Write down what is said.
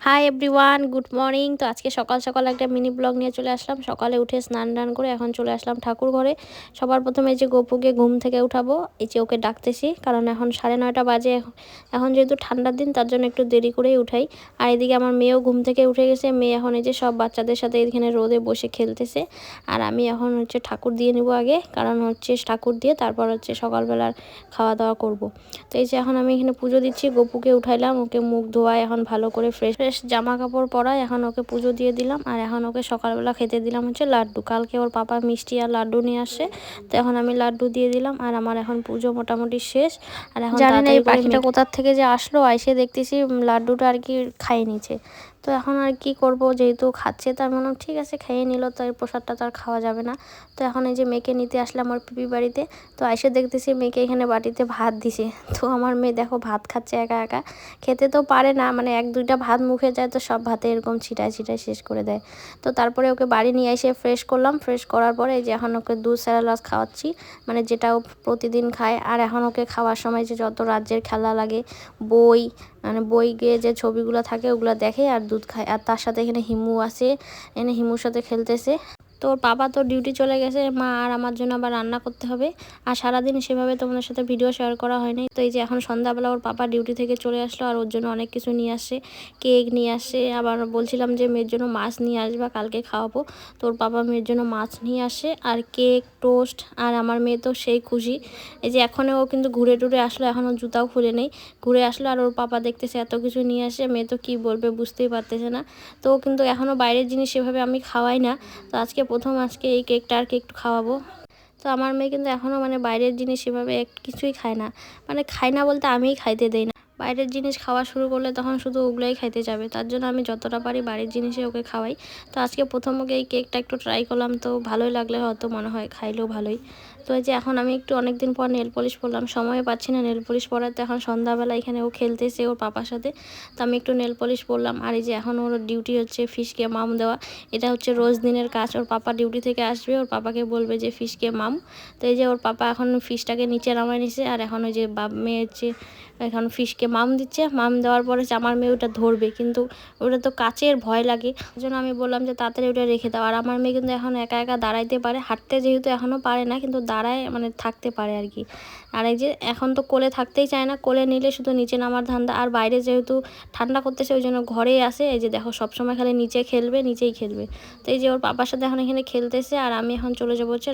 Hi everyone, good morning. তো আজকে সকাল সকাল একটা মিনি ব্লগ নিয়ে চলে আসলাম। সকালে উঠে স্নান টান করে এখন চলে আসলাম ঠাকুর ঘরে। সবার প্রথমে এই যে গপুকে ঘুম থেকে উঠাবো, এই যে ওকে ডাকতেছি, কারণ এখন 9:30 বাজে। এখন যেহেতু ঠান্ডার দিন, তার জন্য একটু দেরি করেই উঠাই। আর এদিকে আমার মেয়েও ঘুম থেকে উঠে গেছে। মেয়ে এখন এই যে সব বাচ্চাদের সাথে এখানে রোদে বসে খেলতেছে। আর আমি এখন ঠাকুর দিয়ে নেবো আগে, কারণ ঠাকুর দিয়ে তারপর সকালবেলার খাওয়া দাওয়া করব। তো এই যে এখন আমি এখানে পুজো দিচ্ছি, গপুকে উঠাইলাম, ওকে মুখ ধোয়ায় এখন ভালো করে ফ্রেশ জামা কাপড় পরায় এখন ওকে পুজো দিয়ে দিলাম। আর এখন ওকে সকালবেলা খেতে দিলাম লাড্ডু। কালকে ওর পাপা মিষ্টি আর লাড্ডু নিয়ে আসে, তো এখন আমি লাড্ডু দিয়ে দিলাম। আর আমার এখন পুজো মোটামুটি শেষ। আর এখন জানি না এই পাখিটা কোথার থেকে যে আসলো, আইসে দেখতেছি লাড্ডুটা আর কি খাইয়ে নিচ্ছে। তো এখন আর কি করব, যেহেতু খাচ্ছে তার মনে ঠিক আছে খেয়ে নিল, তো এই প্রসাদটা তো আর খাওয়া যাবে না। তো এখন এই যে মেয়েকে নিতে আসলাম আমার পিপি বাড়িতে। তো আইসে দেখতেছি মেয়েকে এখানে বাটিতে ভাত দিছে। তো আমার মেয়ে দেখো ভাত খাচ্ছে একা একা, খেতে তো পারে না, মানে 1-2টা ভাত মুখে যায় তো সব ভাতে এরকম ছিটায় ছিটায় শেষ করে দেয়। তো তারপরে ওকে বাড়ি নিয়ে এসে ফ্রেশ করলাম। ফ্রেশ করার পরে এই যে এখন ওকে দুধ স্যালাড খাওয়াচ্ছি, মানে যেটা ও প্রতিদিন খায়। আর এখন ওকে খাওয়ার সময় যে যত রাজ্যের খেলা লাগে, বই, মানে বই গিয়ে যে ছবিগুলো থাকে ওগুলো দেখে আর দুধ খায়। আর তার সাথে এখানে হিমু আছে, এনে হিমুর সাথে খেলতেছে। তো ওর বাবা তো ডিউটি চলে গেছে, মা আর আমার জন্য আবার রান্না করতে হবে। আর সারাদিন সেভাবে তোমাদের সাথে ভিডিও শেয়ার করা হয়নি। তো এই যে এখন সন্ধ্যাবেলা ওর পাপা ডিউটি থেকে চলে আসলো, আর ওর জন্য অনেক কিছু নিয়ে আসে, কেক নিয়ে আসে। আবার বলছিলাম যে মেয়ের জন্য মাছ নিয়ে আসবা, কালকে খাওয়াবো। তো ওর পাপা মেয়ের জন্য মাছ নিয়ে আসে আর কেক, টোস্ট। আর আমার মেয়ে তো সেই খুশি। এই যে এখনও ও কিন্তু ঘুরে টুরে আসলো, এখনও জুতাও খুলে নেই, ঘুরে আসলো। আর ওর পাপা দেখতেছে এত কিছু নিয়ে আসে, মেয়ে তো কী বলবে বুঝতেই পারতেছে না। তো কিন্তু এখনও বাইরের জিনিস সেভাবে আমি খাওয়াই না। তো আজকে এই কেকটা আর কি একটু খাওয়াবো। তো আমার মেয়ে কিন্তু এখনও মানে বাইরের জিনিস সেভাবে কিছুই খায় না, মানে খায় না বলতে আমিই খাইতে দেই না। বাইরের জিনিস খাওয়া শুরু করলে তখন শুধু ওগুলোই খাইতে যাবে, তার জন্য আমি যতটা পারি বাড়ির জিনিসে ওকে খাওয়াই। তো আজকে প্রথম ওকে এই কেকটা একটু ট্রাই করলাম, তো ভালোই লাগলে হয়তো মনে হয় খাইলেও ভালোই। তো এই যে এখন আমি একটু অনেকদিন পর নেল পলিশ পরলাম, সময় পাচ্ছি না নেল পলিশ পরাতে। এখন সন্ধ্যাবেলা এখানে ও খেলতেছে ওর পাপার সাথে, তো আমি একটু নেল পলিশ পরলাম। আর এই যে এখন ওর ডিউটি হচ্ছে ফিশকে মাম দেওয়া। এটা হচ্ছে রোজ দিনের কাজ। ওর পাপা ডিউটি থেকে আসবে, ওর পাপাকে বলবে যে ফিশকে মাম। তো এই যে ওর পাপা এখন ফিশটাকে নিচে নামায় নিছে, আর এখন ওই যে মেয়ে হচ্ছে এখন ফিশকে মাম দিচ্ছে। মাম দেওয়ার পরে আমার মেয়ে ওটা ধরবে, কিন্তু ওটা তো কাচের ভয় লাগে, ওই জন্য আমি বললাম যে তাড়াতাড়ি ওটা রেখে দাও। আর আমার মেয়ে কিন্তু এখন একা একা দাঁড়াইতে পারে, হাঁটতে যেহেতু এখনও পারে না, কিন্তু দাঁড়ায় মানে থাকতে পারে আর কি। আর এই যে এখন তো কোলে থাকতেই চায় না, কোলে নিলে শুধু নিচে নামার ধান্দা। আর বাইরে যেহেতু ঠান্ডা করতেছে ওই জন্য ঘরেই আসে। এই যে দেখো সবসময় খালি নিচে খেলবে, নিচেই খেলবে। তো এই যে ওর পাপার সাথে এখন এখানে খেলতেছে, আর আমি এখন চলে যাবো হচ্ছে